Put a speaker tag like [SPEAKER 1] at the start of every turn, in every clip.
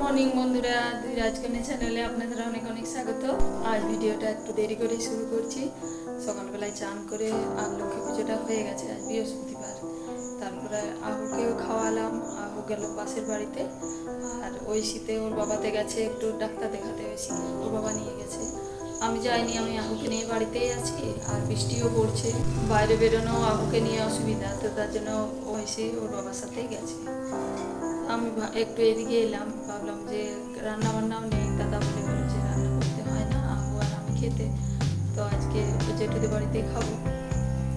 [SPEAKER 1] Morning বন্ধুরা, দুই রাজকন্যা চ্যানেলে আপনাদের অনেক অনেক স্বাগত। আজ ভিডিওটা একটু দেরি করে শুরু করছি। সকালবেলায় চান করে আর লক্ষ্মী পুজোটা হয়ে গেছে, আজ বৃহস্পতিবার। তারপরে আহুকেও খাওয়ালাম, আহু গেল পাশের বাড়িতে। আর ঐশীতে ওর বাবাতে গেছে একটু ডাক্তার দেখাতে, ঐশীকে ওর বাবা নিয়ে গেছে। আমি যাইনি, আমি আহুকে নিয়ে বাড়িতেই আছি। আর বৃষ্টিও পড়ছে, বাইরে বেরোনো আহুকে নিয়ে অসুবিধা, তো তার জন্য ঐশী ওর বাবার সাথেই গেছে। আমি একটু এদিকে এলাম, ভাবলাম যে রান্না বান্নাও নেই, দাদা বলে বলো যে রান্না করতে হয় না, আবু আর আমি খেতে, তো আজকে জেঠুদের বাড়িতেই খাবো।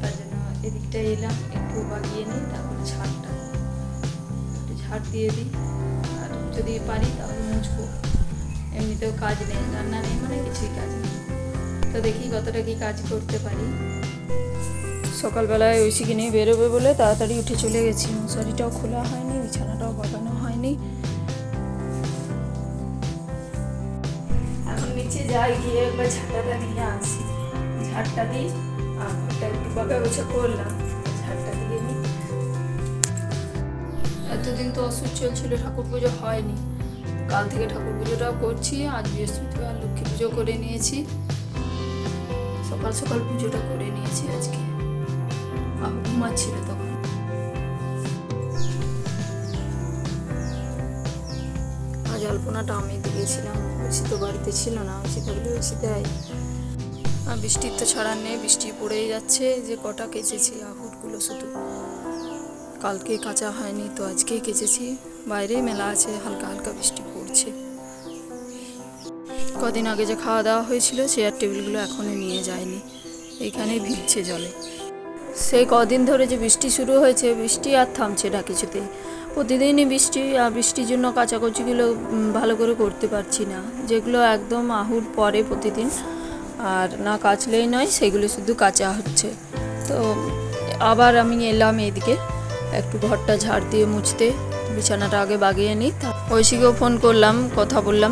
[SPEAKER 1] তার জন্য এদিকটা এলাম, একটু বাগিয়ে নিই, তারপরে একটু ঝাড় দিয়ে দিই। আর যদি পারি তাহলে মুছবো। এমনিতেও কাজ নেই, রান্না নেই মানে কিছুই কাজ নেই। তো দেখি কতটা কি কাজ করতে পারি। সকালবেলায় ঐশীকে নিয়ে বেরোবে বলে তাড়াতাড়ি উঠে চলে গেছি। মশারিটাও খোলা হয়নি, বিছানাটাও বাগানো হয়নি। এখন নিচে যাই, গিয়ে একবার ঝাঁটাটা দিয়ে আসি। ঝাড়টা দিই, আর ঘরটা একটু বাঁকা গোছা করলাম, ঝাড়টা দিয়ে নিই। এতদিন তো ওষুধ চলছিল, ঠাকুর পুজো হয়নি। কাল থেকে ঠাকুর পুজোটাও করছি। আজ বৃহস্পতিবার লক্ষ্মী পুজো করে নিয়েছি, সকাল সকাল পুজোটা করে নিয়েছি আজকে। আমি ঘুমাচ্ছিল তখন। আজ আলপনাটা আমি দিয়েছিলাম, ঐশী তো বাড়িতে ছিল না, ঐশী থাকলে ঐশী দেয়। আর বৃষ্টির তো ছাড়ার নেই, বৃষ্টি পড়েই যাচ্ছে। যে কটা কেচেছি আহুরগুলো, শুধু কালকে কাঁচা হয়নি, তো আজকেই কেচেছি। বাইরেই মেলা আছে, হালকা হালকা বৃষ্টি পড়ছে। কদিন আগে যে খাওয়া দাওয়া হয়েছিল চেয়ার টেবিলগুলো এখনও নিয়ে যায়নি, এইখানেই ভিজছে জলে। সেই কদিন ধরে যে বৃষ্টি শুরু হয়েছে, বৃষ্টি আর থামছে না কিছুতেই। প্রতিদিনই বৃষ্টি, আর বৃষ্টির জন্য কাচাকুচিগুলো ভালো করে করতে পারছি না, যেগুলো একদম আহুর পরে প্রতিদিন আর না কাচলেই নয়, সেগুলো শুধু কাচা হচ্ছে। তো আবার আমি এলাম এদিকে একটু ঘরটা ঝাড় দিয়ে মুছতে, বিছানাটা আগে বাগিয়ে নিই। ঐশীকেও ফোন করলাম, কথা বললাম।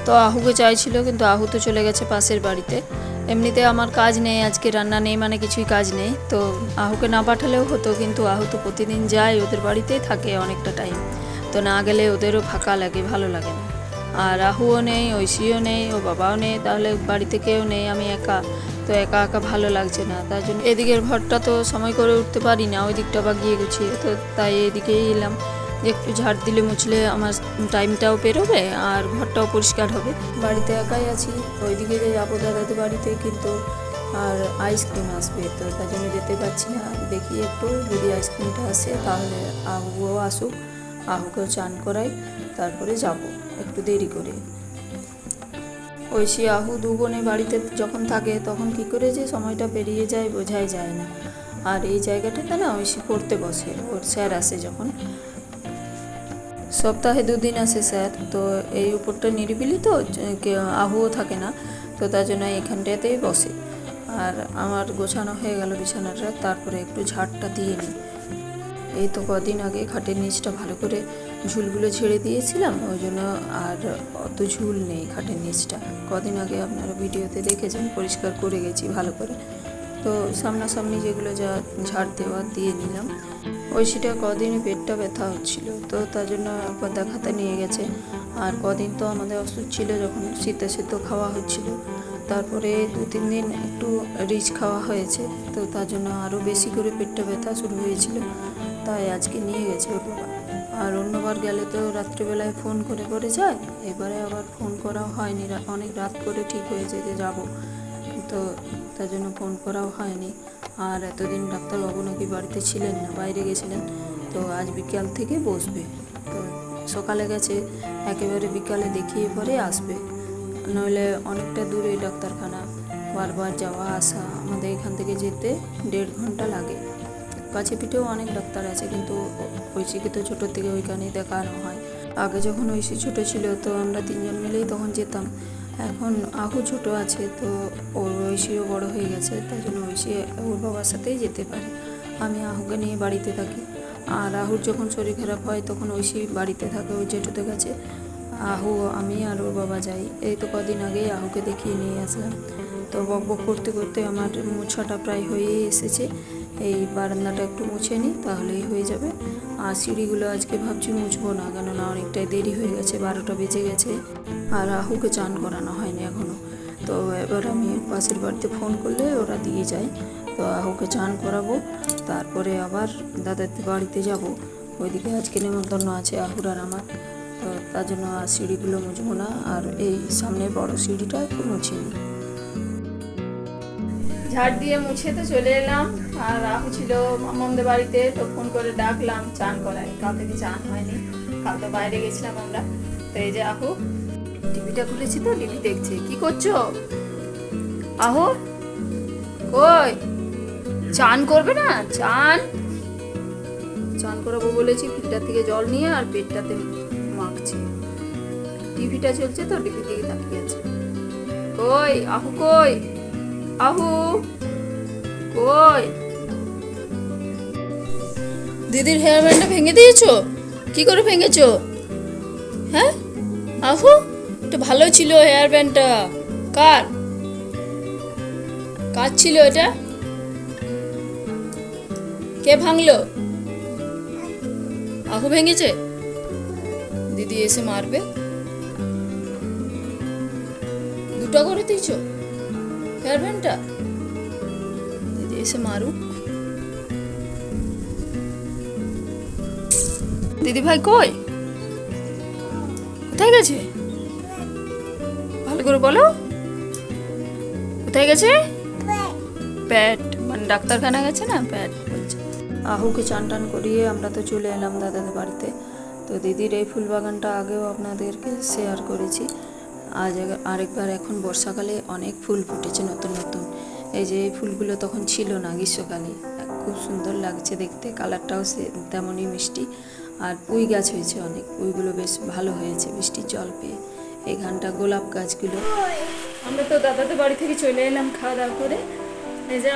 [SPEAKER 1] তো আহুকে চাইছিল, কিন্তু আহু তো চলে গেছে পাশের বাড়িতে। এমনিতে আমার কাজ নেই, আজকে রান্না নেই মানে কিছুই কাজ নেই, তো আহুকে না পাঠালেও হতো, কিন্তু আহু তো প্রতিদিন যায়, ওদের বাড়িতেই থাকে অনেকটা টাইম। তো না গেলে ওদেরও ফাঁকা লাগে, ভালো লাগে না। আর আহুও নেই, ঐশীও নেই, ও বাবাও নেই, তাহলে বাড়িতে কেউ নেই, আমি একা। তো একা একা ভালো লাগছে না, তার জন্য এদিকের ঘরটা তো সময় করে উঠতে পারি না, ওই দিকটা বা গিয়ে গুছিয়ে, তো তাই এদিকেই এলাম যে একটু ঝাড় দিলে মুছলে আমার টাইমটাও বেরোবে আর ঘরটাও পরিষ্কার হবে। বাড়িতে একাই আছি, ওইদিকে যে যাবো দাদাদের বাড়িতে, কিন্তু আর আইসক্রিম আসবে, তো তার জন্য যেতে পারছি না। দেখি একটু যদি আইসক্রিমটা আসে তাহলে আহুও আসুক, আহুকেও চান করাই, তারপরে যাব একটু দেরি করে। ঐশী আহু দু বোনে বাড়িতে যখন থাকে তখন কী করে যে সময়টা পেরিয়ে যায় বোঝাই যায় না। আর এই জায়গাটাতে না ঐশী পড়তে বসে, ওর স্যার আসে যখন, সপ্তাহে 2 দিন আসে স্যার। তো এই উপরটা নিরিবিলি তো, আহুও থাকে না, তো তার জন্য এখানটাতেই বসে। আর আমার গোছানো হয়ে গেল বিছানাটা, তারপরে একটু ঝাড়টা দিয়ে নিই। এই তো কদিন আগে খাটের নিচটা ভালো করে ঝুলগুলো ছেড়ে দিয়েছিলাম, ওই জন্য আর অত ঝুল নেই খাটের নিচটা। কদিন আগে আপনারা ভিডিওতে দেখেছেন, পরিষ্কার করে গেছি ভালো করে। তো সামনাসামনি যেগুলো যা ঝাড় দিয়ে নিলাম। ঐশীটা কদিনই পেটটা ব্যথা হচ্ছিল, তো তার জন্য একবার দেখাতে নিয়ে গেছে। আর কদিন তো আমাদের ওষুধ ছিল, যখন শীতে সিদ্ধ খাওয়া হচ্ছিল, তারপরে 2-3 দিন একটু রিচ খাওয়া হয়েছে, তো তার জন্য আরও বেশি করে পেটটা ব্যথা শুরু হয়েছিল। তাই আজকে নিয়ে গেছে ওর বাবা। আর অন্যবার গেলে তো রাত্রিবেলায় ফোন করে করে যায়, এবারে আবার ফোন করাও হয়নি, অনেক রাত করে ঠিক হয়েছে যে যাব, তো তার জন্য ফোন করাও হয়নি। আর এতদিন ডাক্তারবাবু নাকি বাড়িতে ছিলেন না, বাইরে গেছিলেন, তো আজ বিকাল থেকে বসবে। তো সকালে গেছে, একেবারে বিকালে দেখিয়ে পরে আসবে, নইলে অনেকটা দূরে ডাক্তারখানা, বারবার যাওয়া আসা, আমাদের এখান থেকে যেতে 1.5 ঘন্টা লাগে। কাছে পিঠেও অনেক ডাক্তার আছে, কিন্তু ঐশীকে তো ছোটোর থেকে ওইখানেই দেখানো হয়। আগে যখন ঐশী ছোটো ছিল তো আমরা 3জন মিলেই তখন যেতাম। এখন আহু ছোট আছে, তো ওর ঐশীও বড় হয়ে গেছে, তাই জন্য ঐশী ওর বাবার সাথেই যেতে পারে। আমি আহুকে নিয়ে বাড়িতে থাকি। আর আহুর যখন শরীর খারাপ হয় তখন ঐশী বাড়িতে থাকে, ওই জেঠুদের কাছে। আহু, আমি আর ওর বাবা যাই। এই তো কদিন আগেই আহুকে দেখিয়ে নিয়ে আসলাম। তো বক বক করতে করতে আমার মোছাটা প্রায় হয়েই এসেছে। এই বারান্দাটা একটু মুছে নিই, তাহলেই হয়ে যাবে। আর সিঁড়িগুলো আজকে ভাবছি মুছবো না, কেননা অনেকটাই দেরি হয়ে গেছে, 12টা বেজে গেছে। আর রাহুকে চান করানো হয়নি এখনও। তো এবার আমি পাশের বাড়িতে ফোন করলে ওরা দিয়ে যায়। তো রাহুকে চান করাবো, তারপরে আবার দাদার বাড়িতে যাব। ওইদিকে আজকে নেমন্তন্ন আছে আহুর আর আমার। তো তার জন্য আর সিঁড়িগুলো মুছবো না, আর এই সামনে বড় সিঁড়িটা একটু মুছে নিই। ঝাড় দিয়ে মুছে তো চলে এলাম। আর রাহু ছিল মামাদের বাড়িতে, তো ফোন করে ডাকলাম চান করায়। কাল থেকে চান হয়নি, কাল তো বাইরে গেছিলাম আমরা। তো এই যে আহু টিভিটা খুলেছি, তো টিভি দেখছে। কি করছো আহু? কই চান করবে না? চান চান করাবো বলেছি, ফিল্টার থেকে জল নিয়ে আর পেটটাতে মাখছে। টিভিটা চলছে তো, টিভি দিকে তাকিয়ে আছে। কই আহু? কই আহু? কই? দিদির হেয়ার ব্যান্ডটা ভেঙে দিয়েছো? কি করে ভেঙেছো? হ্যাঁ আহু, এটা ভালো ছিল হেয়ার ব্যান্ডটা। কার কার ছিল এটা? কে ভাঙলো? আহু ভেঙেছে? দিদি এসে মারবে। দুটো করে দিয়েছো হেয়ার ব্যান্ডটা? দিদি এসে মারুক। দিদি ভাই কই? কোথায় গেছে? ভালো করে বলো, কোথায় গেছে? প্যাট মানে ডাক্তারখানা গেছে না, প্যাট বলছে। আহুকে চান টান করিয়ে আমরা তো চলে এলাম দাদাদের বাড়িতে। তো দিদির এই ফুল বাগানটা আগেও আপনাদেরকে শেয়ার করেছি। আজ আরেকবার, এখন বর্ষাকালে অনেক ফুল ফুটেছে নতুন নতুন। এই যে এই ফুলগুলো তখন ছিল না গ্রীষ্মকালে, খুব সুন্দর লাগছে দেখতে, কালারটাও তেমনই মিষ্টি। আর পুঁই গাছ হয়েছে অনেক, পুঁইগুলো বেশ ভালো হয়েছে বৃষ্টির জল পেয়ে। এইখানটা গোলাপ গাছগুলো। আমরা তো দাদাদের বাড়ি থেকে চলে এলাম খাওয়া দাওয়া করে। এই যে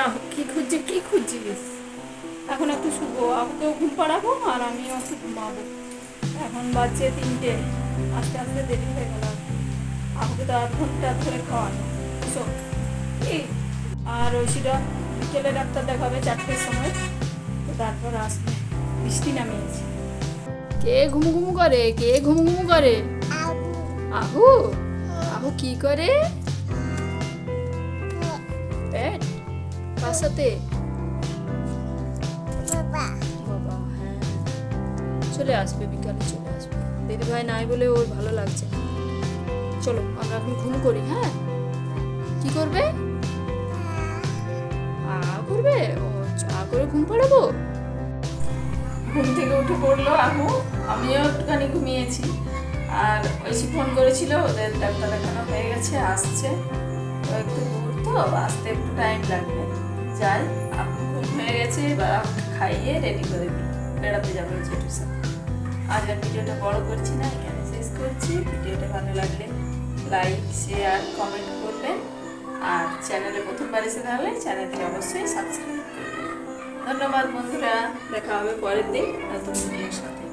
[SPEAKER 1] কি খুঁজছিস? এখন একটু শুবো, আপুকেও ঘুম পাড়াবো আর আমিও একটু ঘুমাবো। এখন বাজছে 3টে, আস্তে আস্তে দেরি হয়ে গেল। আপুকে তো 8 ঘন্টা ধরে খাওয়ানো। আর ঐশীরা বিকেলে ডাক্তার দেখাবে 4টের সময়, তো তারপর আসবে। বৃষ্টি নামিয়েছে। কে ঘুমু ঘুমু করে? কে ঘুমু ঘুমু করে? আহু। আহু কি করে? পেট কার সাথে? বাবা হ্যাঁ, চলে আসবে, বিকালে চলে আসবে। দিদি ভাই নাই বলে ওর ভালো লাগছে না। চলো আমরা এখন ঘুম করি। হ্যাঁ, কি করবে? করবে? ও চা করে ঘুম পাড়াবো। ঘুম থেকে উঠে পড়লো আহু, আমিও একটুখানি ঘুমিয়েছি। আর ঐশী ফোন করেছিল, ওদের ডাক্তার দেখানো হয়ে গেছে, আসছে। তো একটু দূর, তো আসতে একটু টাইম লাগবে। যাই, আহু ঘুম হয়ে গেছে, এবার আহুকে খাইয়ে রেডি করে দিই, বেড়াতে যাবে জেঠুর সাথে। আজ আর ভিডিওটা বড় করছি না, এখানে শেষ করছি। ভিডিওটা ভালো লাগলে লাইক, শেয়ার, কমেন্ট করবেন। আর চ্যানেলে প্রথমবার এসে তাহলে চ্যানেলটি অবশ্যই সাবস্ক্রাইব করবেন। ধন্যবাদ বন্ধুরা, দেখা হবে পরের দিন নতুন ভিডিওর সাথে।